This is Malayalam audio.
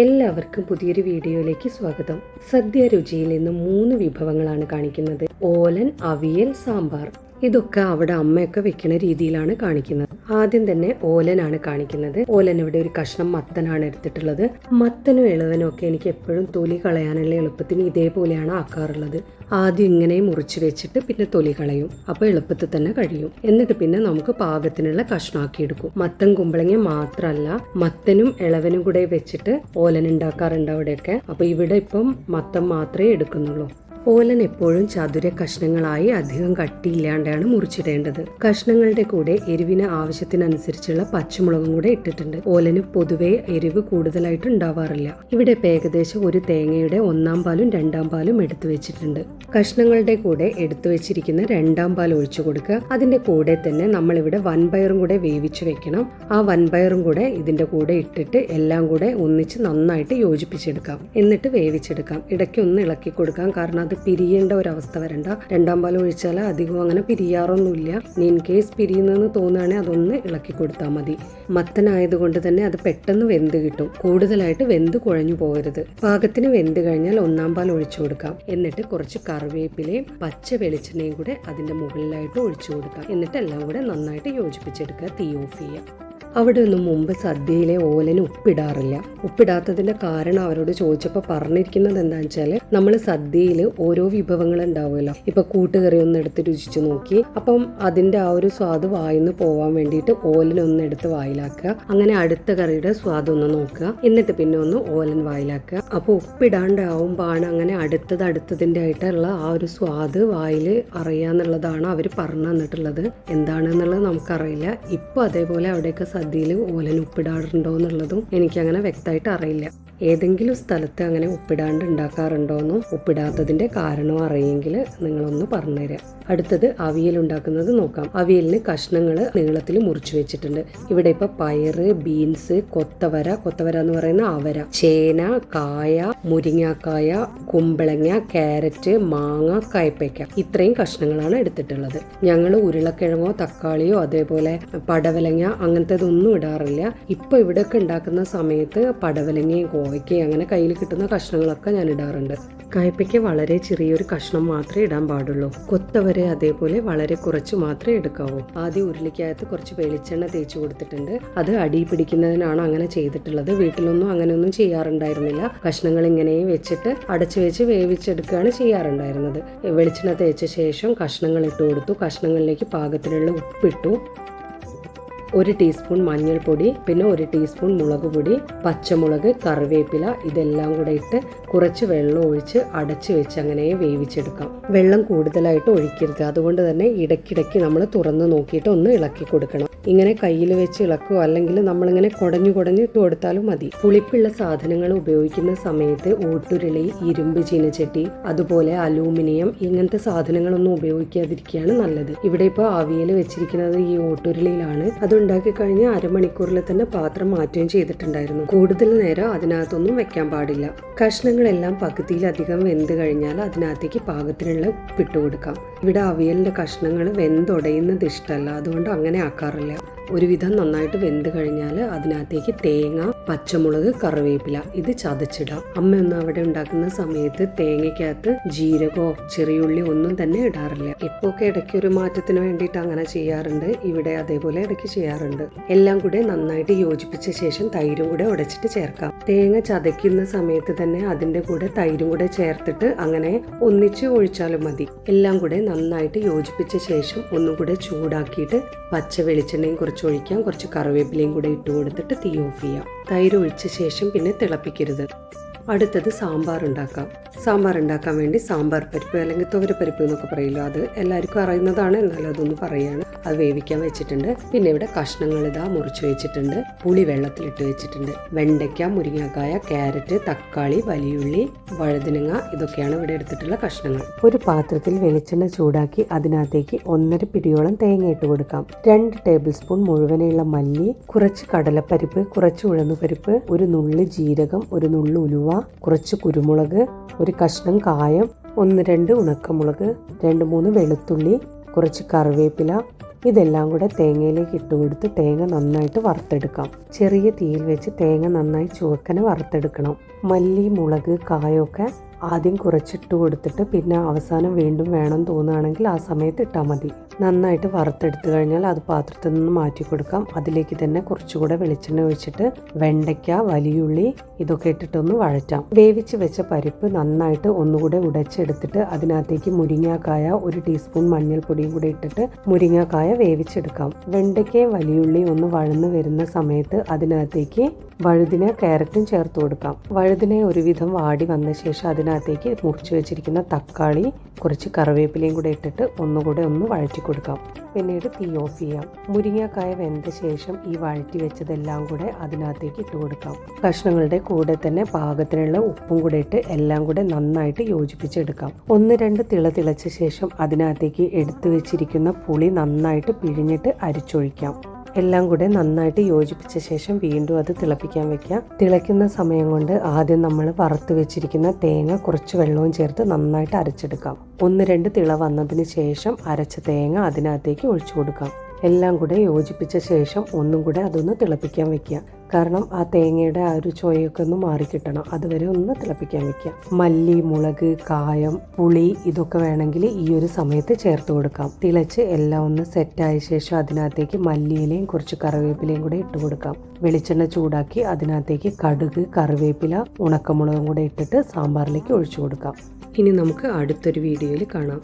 എല്ലാവർക്കും പുതിയൊരു വീഡിയോയിലേക്ക് സ്വാഗതം. സദ്യ രുചിയിൽ നിന്ന് 3 വിഭവങ്ങളാണ് കാണിക്കുന്നത്. ഓലൻ, അവിയൽ, സാമ്പാർ. ഇതൊക്കെ അവിടെ അമ്മയൊക്കെ വെക്കുന്ന രീതിയിലാണ് കാണിക്കുന്നത്. ആദ്യം തന്നെ ഓലനാണ് കാണിക്കുന്നത്. ഓലൻ ഇവിടെ ഒരു കഷ്ണം മത്തനാണ് എടുത്തിട്ടുള്ളത്. മത്തനും ഇളവനും ഒക്കെ എനിക്ക് എപ്പോഴും തൊലി കളയാനുള്ള എളുപ്പത്തിന് ഇതേപോലെയാണ് ആക്കാറുള്ളത്. ആദ്യം ഇങ്ങനെ മുറിച്ച് വെച്ചിട്ട് പിന്നെ തൊലി കളയും. അപ്പോൾ എളുപ്പത്തിൽ തന്നെ കഴിയും. എന്നിട്ട് പിന്നെ നമുക്ക് പാകത്തിനുള്ള കഷ്ണമാക്കി എടുക്കും. മത്തൻ കുമ്പളങ്ങ മാത്രമല്ല, മത്തനും ഇളവനും കൂടെ വെച്ചിട്ട് ഓലൻ ഉണ്ടാക്കാറുണ്ട് അവിടെയൊക്കെ. അപ്പോൾ ഇവിടെ ഇപ്പം മത്തൻ മാത്രമേ എടുക്കുന്നുള്ളൂ. ഓലൻ എപ്പോഴും ചതുര കഷ്ണങ്ങളായി അധികം കട്ടിയില്ലാണ്ടാണ് മുറിച്ചിടേണ്ടത്. കഷ്ണങ്ങളുടെ കൂടെ എരിവിന് ആവശ്യത്തിനനുസരിച്ചുള്ള പച്ചമുളകും കൂടെ ഇട്ടിട്ടുണ്ട്. ഓലന് പൊതുവെ എരിവ് കൂടുതലായിട്ട് ഉണ്ടാവാറില്ല. ഇവിടെ ഇപ്പം ഏകദേശം ഒരു തേങ്ങയുടെ 1-ാം പാലും 2-ാം പാലും എടുത്തു വെച്ചിട്ടുണ്ട്. കഷ്ണങ്ങളുടെ കൂടെ എടുത്തു വെച്ചിരിക്കുന്ന 2-ാം പാൽ ഒഴിച്ചു കൊടുക്കുക. അതിന്റെ കൂടെ തന്നെ നമ്മളിവിടെ വൻപയറും കൂടെ വേവിച്ചു വെക്കണം. ആ വൻപയറും കൂടെ ഇതിന്റെ കൂടെ ഇട്ടിട്ട് എല്ലാം കൂടെ ഒന്നിച്ച് നന്നായിട്ട് യോജിപ്പിച്ചെടുക്കാം. എന്നിട്ട് വേവിച്ചെടുക്കാം. ഇടയ്ക്ക് ഒന്ന് ഇളക്കി കൊടുക്കാം. കാരണം പിരിയേണ്ട ഒരവസ്ഥ വരണ്ട. 2-ാം പാൽ ഒഴിച്ചാൽ അധികം അങ്ങനെ പിരിയാറൊന്നുമില്ല. ഇൻ കേസ് പിരിയുന്നെന്ന് തോന്നുകയാണെങ്കിൽ അതൊന്ന് ഇളക്കി കൊടുത്താൽ മതി. മത്തനായതുകൊണ്ട് തന്നെ അത് പെട്ടെന്ന് വെന്ത് കിട്ടും. കൂടുതലായിട്ട് വെന്ത് കുഴഞ്ഞു പോകരുത്. പാകത്തിന് വെന്ത് കഴിഞ്ഞാൽ 1-ാം പാൽ ഒഴിച്ചു കൊടുക്കാം. എന്നിട്ട് കുറച്ച് കറിവേപ്പിലയും പച്ച വെളിച്ചെണ്ണയും കൂടെ അതിന്റെ മുകളിലായിട്ട് ഒഴിച്ചു കൊടുക്കാം. എന്നിട്ട് എല്ലാം കൂടെ നന്നായിട്ട് യോജിപ്പിച്ചെടുക്കുക. തീ ഓഫ് ചെയ്യാം. അവിടെ ഒന്നും മുമ്പ് സദ്യയിലെ ഓലന് ഉപ്പിടാറില്ല. ഉപ്പിടാത്തതിന്റെ കാരണം അവരോട് ചോദിച്ചപ്പോൾ പറഞ്ഞിരിക്കുന്നത് എന്താണെന്ന് വെച്ചാൽ, നമ്മൾ സദ്യയിൽ ഓരോ വിഭവങ്ങൾ ഉണ്ടാവുമല്ലോ. ഇപ്പൊ കൂട്ടുകറി ഒന്ന് എടുത്ത് രുചിച്ചു നോക്കി, അപ്പം അതിന്റെ ആ ഒരു സ്വാദ് വായിന്ന് പോവാൻ വേണ്ടിയിട്ട് ഓലനൊന്ന് എടുത്ത് വായിലാക്കുക. അങ്ങനെ അടുത്ത കറിയുടെ സ്വാദ് ഒന്ന് നോക്കുക. എന്നിട്ട് പിന്നെ ഒന്ന് ഓലൻ വായിലാക്കുക. അപ്പോൾ ഉപ്പിടാണ്ടാവുമ്പോഴാണ് അങ്ങനെ അടുത്തതിന്റെ ആയിട്ടുള്ള ആ ഒരു സ്വാദ് വായിൽ അറിയാന്നുള്ളതാണ് അവർ പറഞ്ഞു തന്നിട്ടുള്ളത്. എന്താണെന്നുള്ളത് നമുക്കറിയില്ല. ഇപ്പൊ അതേപോലെ അവിടെയൊക്കെ സദ്യയിൽ ഓലൻ ഉപ്പിടാറുണ്ടോ എന്നുള്ളതും എനിക്കങ്ങനെ വ്യക്തമായിട്ട് അറിയില്ല. ഏതെങ്കിലും സ്ഥലത്ത് അങ്ങനെ ഉപ്പിടാണ്ട് ഉണ്ടാക്കാറുണ്ടോയെന്നും ഉപ്പിടാത്തതിന്റെ കാരണം അറിയെങ്കിൽ നിങ്ങളൊന്ന് പറഞ്ഞുതരാം. അടുത്തത് അവിയൽ ഉണ്ടാക്കുന്നത് നോക്കാം. അവിയലിന് കഷ്ണങ്ങൾ നീളത്തിൽ മുറിച്ചു വെച്ചിട്ടുണ്ട്. ഇവിടെ ഇപ്പൊ പയറ്, ബീൻസ്, കൊത്തവര എന്ന് പറയുന്ന അവര, ചേന, കായ, മുരിങ്ങാക്കായ, കുമ്പളങ്ങ, ക്യാരറ്റ്, മാങ്ങ, കയ്പയ്ക്ക, ഇത്രയും കഷ്ണങ്ങളാണ് എടുത്തിട്ടുള്ളത്. ഞങ്ങൾ ഉരുളക്കിഴങ്ങോ തക്കാളിയോ അതേപോലെ പടവലങ്ങ അങ്ങനത്തേതൊന്നും ഇടാറില്ല. ഇപ്പൊ ഇവിടെയൊക്കെ ഉണ്ടാക്കുന്ന സമയത്ത് പടവലങ്ങയും കോവയ്ക്കയും അങ്ങനെ കയ്യിൽ കിട്ടുന്ന കഷ്ണങ്ങളൊക്കെ ഞാൻ ഇടാറുണ്ട്. കയ്പയ്ക്ക് വളരെ ചെറിയൊരു കഷ്ണം മാത്രമേ ഇടാൻ പാടുള്ളൂ. കൊത്തവര അതേപോലെ വളരെ കുറച്ച് മാത്രമേ എടുക്കാവൂ. ആദ്യം ഉരുളിക്കകത്ത് കുറച്ച് വെളിച്ചെണ്ണ തേച്ച് കൊടുത്തിട്ടുണ്ട്. അത് അടി പിടിക്കുന്നതിനാണ് അങ്ങനെ ചെയ്തിട്ടുള്ളത്. വീട്ടിലൊന്നും അങ്ങനെയൊന്നും ചെയ്യാറുണ്ടായിരുന്നില്ല. കഷ്ണങ്ങൾ ഇങ്ങനെ വെച്ചിട്ട് അടച്ചു വെച്ച് വേവിച്ചെടുക്കുകയാണ് ചെയ്യാറുണ്ടായിരുന്നത്. വെളിച്ചെണ്ണ തേച്ച ശേഷം കഷ്ണങ്ങൾ ഇട്ട് കൊടുത്തു. കഷ്ണങ്ങളിലേക്ക് പാകത്തിനുള്ള ഉപ്പിട്ടു. 1 ടീസ്പൂൺ മഞ്ഞൾപ്പൊടി, പിന്നെ 1 ടീസ്പൂൺ മുളക് പൊടി, പച്ചമുളക്, കറിവേപ്പില, ഇതെല്ലാം കൂടെ ഇട്ട് കുറച്ച് വെള്ളം ഒഴിച്ച് അടച്ചു വെച്ച് അങ്ങനെ വേവിച്ചെടുക്കാം. വെള്ളം കൂടുതലായിട്ട് ഒഴിക്കരുത്. അതുകൊണ്ട് തന്നെ ഇടയ്ക്കിടയ്ക്ക് നമ്മൾ തുറന്ന് നോക്കിയിട്ട് ഒന്ന് ഇളക്കി കൊടുക്കണം. ഇങ്ങനെ കയ്യിൽ വെച്ച് ഇളക്കുക, അല്ലെങ്കിൽ നമ്മളിങ്ങനെ കുടഞ്ഞു ഇട്ട് കൊടുത്താലും മതി. പുളിപ്പുള്ള സാധനങ്ങൾ ഉപയോഗിക്കുന്ന സമയത്ത് ഓട്ടുരുളി, ഇരുമ്പ് ചീനച്ചട്ടി, അതുപോലെ അലൂമിനിയം ഇങ്ങനത്തെ സാധനങ്ങളൊന്നും ഉപയോഗിക്കാതിരിക്കുകയാണ് നല്ലത്. ഇവിടെ ഇപ്പോൾ അവിയൽ വെച്ചിരിക്കുന്നത് ഈ ഓട്ടുരുളിയിലാണ്. അതുണ്ടാക്കി കഴിഞ്ഞ് അരമണിക്കൂറിൽ തന്നെ പാത്രം മാറ്റുകയും ചെയ്തിട്ടുണ്ടായിരുന്നു. കൂടുതൽ നേരം അതിനകത്തൊന്നും വെക്കാൻ പാടില്ല. കഷ്ണങ്ങളെല്ലാം പകുതിയിലധികം വെന്ത് കഴിഞ്ഞാൽ അതിനകത്തേക്ക് പാകത്തിനുള്ള ഉപ്പിട്ട് കൊടുക്കാം. ഇവിടെ അവിയലിന്റെ കഷ്ണങ്ങൾ വെന്തുടയുന്നത് ഇഷ്ടമല്ല, അതുകൊണ്ട് അങ്ങനെ ആക്കാറില്ല. ഒരുവിധം നന്നായിട്ട് വെന്ത് കഴിഞ്ഞാൽ അതിനകത്തേക്ക് തേങ്ങ, പച്ചമുളക്, കറിവേപ്പില ഇത് ചതച്ചിടാം. അമ്മയൊന്നും അവിടെ ഉണ്ടാക്കുന്ന സമയത്ത് തേങ്ങയ്ക്കകത്ത് ജീരകോ ചെറിയുള്ളി ഒന്നും തന്നെ ഇടാറില്ല. ഇപ്പൊക്കെ ഇടയ്ക്ക് ഒരു മാറ്റത്തിന് വേണ്ടിയിട്ട് അങ്ങനെ ചെയ്യാറുണ്ട്. ഇവിടെ അതേപോലെ ഇടയ്ക്ക് ചെയ്യാറുണ്ട്. എല്ലാം കൂടെ നന്നായിട്ട് യോജിപ്പിച്ച ശേഷം തൈരും കൂടെ ഉടച്ചിട്ട് ചേർക്കാം. തേങ്ങ ചതയ്ക്കുന്ന സമയത്ത് തന്നെ അതിന്റെ കൂടെ തൈരും കൂടെ ചേർത്തിട്ട് അങ്ങനെ ഒന്നിച്ച് ഒഴിച്ചാലും മതി. എല്ലാം കൂടെ നന്നായിട്ട് യോജിപ്പിച്ച ശേഷം ഒന്നും കൂടെ ചൂടാക്കിയിട്ട് പച്ച വെളിച്ചെണ്ണയും കുറച്ച് ഒഴിക്കാം. കുറച്ച് കറിവേപ്പിലയും കൂടെ ഇട്ട് കൊടുത്തിട്ട് തീ ഓഫ് ചെയ്യാം. തൈര് ഒഴിച്ച ശേഷം പിന്നെ തിളപ്പിക്കരുത്. അടുത്തത് സാമ്പാർ ഉണ്ടാക്കാം. സാമ്പാർ ഉണ്ടാക്കാൻ വേണ്ടി സാമ്പാർ പരിപ്പ് അല്ലെങ്കിൽ തുവരപ്പരിപ്പ് എന്നൊക്കെ പറയില്ലോ, അത് എല്ലാവർക്കും അറിയുന്നതാണ്. എന്നാലും അതൊന്ന് പറയാണ്. അത് വേവിക്കാൻ വെച്ചിട്ടുണ്ട്. പിന്നെ ഇവിടെ കഷ്ണങ്ങൾ ഇതാ മുറിച്ച് വെച്ചിട്ടുണ്ട്. പുളി വെള്ളത്തിലിട്ട് വെച്ചിട്ടുണ്ട്. വെണ്ടയ്ക്ക, മുരിങ്ങാക്കായ, ക്യാരറ്റ്, തക്കാളി, വലിയുള്ളി, വഴുതനങ്ങ ഇതൊക്കെയാണ് ഇവിടെ എടുത്തിട്ടുള്ള കഷ്ണങ്ങൾ. ഒരു പാത്രത്തിൽ വെളിച്ചെണ്ണ ചൂടാക്കി അതിനകത്തേക്ക് 1.5 പിടിയോളം തേങ്ങ ഇട്ട് കൊടുക്കാം. 2 ടേബിൾ സ്പൂൺ മുഴുവനുള്ള മല്ലി, കുറച്ച് കടലപ്പരിപ്പ്, കുറച്ച് ഉഴുന്നുപരിപ്പ്, ഒരു നുള്ളി ജീരകം, ഒരു നുള്ളി ഉലുവ, കുറച്ച് കുരുമുളക്, ഒരു കഷ്ണം കായം, 1-2 ഉണക്കമുളക്, 2-3 വെളുത്തുള്ളി, കുറച്ച് കറിവേപ്പില, ഇതെല്ലാം കൂടെ തേങ്ങയിലേക്ക് ഇട്ട് കൊടുത്ത് തേങ്ങ നന്നായിട്ട് വറുത്തെടുക്കാം. ചെറിയ തീയിൽ വെച്ച് തേങ്ങ നന്നായി ചുവക്കനെ വറുത്തെടുക്കണം. മല്ലി, മുളക്, കായൊക്കെ ആദ്യം കുറച്ചിട്ട് കൊടുത്തിട്ട് പിന്നെ അവസാനം വീണ്ടും വേണം തോന്നുകയാണെങ്കിൽ ആ സമയത്ത് ഇട്ടാൽ മതി. നന്നായിട്ട് വറുത്തെടുത്തു കഴിഞ്ഞാൽ അത് പാത്രത്തിൽ നിന്ന് മാറ്റി കൊടുക്കാം. അതിലേക്ക് തന്നെ കുറച്ചുകൂടെ വെളിച്ചെണ്ണ ഒഴിച്ചിട്ട് വെണ്ടയ്ക്ക, വലിയുള്ളി ഇതൊക്കെ ഇട്ടിട്ടൊന്ന് വഴറ്റാം. വേവിച്ച് വെച്ച പരിപ്പ് നന്നായിട്ട് ഒന്നുകൂടെ ഉടച്ചെടുത്തിട്ട് അതിനകത്തേക്ക് മുരിങ്ങാക്കായ 1 ടീസ്പൂൺ മഞ്ഞൾപ്പൊടിയും കൂടെ ഇട്ടിട്ട് മുരിങ്ങാക്കായ വേവിച്ചെടുക്കാം. വെണ്ടയ്ക്കയും വലിയുള്ളിയും ഒന്ന് വഴന്ന് വരുന്ന സമയത്ത് അതിനകത്തേക്ക് വഴുതിന, ക്യാരറ്റും ചേർത്ത് കൊടുക്കാം. വഴുതിന ഒരുവിധം വാടി വന്ന ശേഷം അതിനകത്തേക്ക് മുറിച്ച് വെച്ചിരിക്കുന്ന തക്കാളി, കുറച്ച് കറിവേപ്പിലയും കൂടെ ഇട്ടിട്ട് ഒന്നുകൂടെ ഒന്ന് വഴറ്റി കൊടുക്കാം. പിന്നീട് തീ ഓഫ് ചെയ്യാം. മുരിങ്ങക്കായ വെന്ത ശേഷം ഈ വഴറ്റി വെച്ചതെല്ലാം കൂടെ അതിനകത്തേക്ക് ഇട്ട് കൊടുക്കാം. കഷ്ണങ്ങളുടെ കൂടെ തന്നെ പാകത്തിനുള്ള ഉപ്പും കൂടെ ഇട്ട് എല്ലാം കൂടെ നന്നായിട്ട് യോജിപ്പിച്ചെടുക്കാം. 1-2 തിളച്ച ശേഷം അതിനകത്തേക്ക് എടുത്തു വെച്ചിരിക്കുന്ന പുളി നന്നായിട്ട് പിഴിഞ്ഞിട്ട് അരിച്ചൊഴിക്കാം. എല്ലാം കൂടെ നന്നായിട്ട് യോജിപ്പിച്ച ശേഷം വീണ്ടും അത് തിളപ്പിക്കാൻ വെക്കാം. തിളയ്ക്കുന്ന സമയം കൊണ്ട് ആദ്യം നമ്മൾ വറുത്ത് വെച്ചിരിക്കുന്ന തേങ്ങ കുറച്ച് വെള്ളവും ചേർത്ത് നന്നായിട്ട് അരച്ചെടുക്കാം. 1-2 തിള വന്നതിന് ശേഷം അരച്ച തേങ്ങ അതിനകത്തേക്ക് ഒഴിച്ചു കൊടുക്കാം. എല്ലാം കൂടെ യോജിപ്പിച്ച ശേഷം ഒന്നും കൂടെ അതൊന്ന് തിളപ്പിക്കാൻ വെക്കുക. കാരണം ആ തേങ്ങയുടെ ആ ഒരു ചൊയൊക്കെ ഒന്ന് മാറിക്കിട്ടണം. അതുവരെ ഒന്ന് തിളപ്പിക്കാൻ വെക്കുക. മല്ലി, മുളക്, കായം, പുളി ഇതൊക്കെ വേണമെങ്കിൽ ഈ ഒരു സമയത്ത് ചേർത്ത് കൊടുക്കാം. തിളച്ച് എല്ലാം ഒന്ന് സെറ്റായ ശേഷം അതിനകത്തേക്ക് മല്ലിയിലയും കുറച്ച് കറിവേപ്പിലയും കൂടെ ഇട്ട് കൊടുക്കാം. വെളിച്ചെണ്ണ ചൂടാക്കി അതിനകത്തേക്ക് കടുക്, കറിവേപ്പില, ഉണക്കമുളകും കൂടെ ഇട്ടിട്ട് സാമ്പാറിലേക്ക് ഒഴിച്ചു കൊടുക്കാം. ഇനി നമുക്ക് അടുത്തൊരു വീഡിയോയിൽ കാണാം.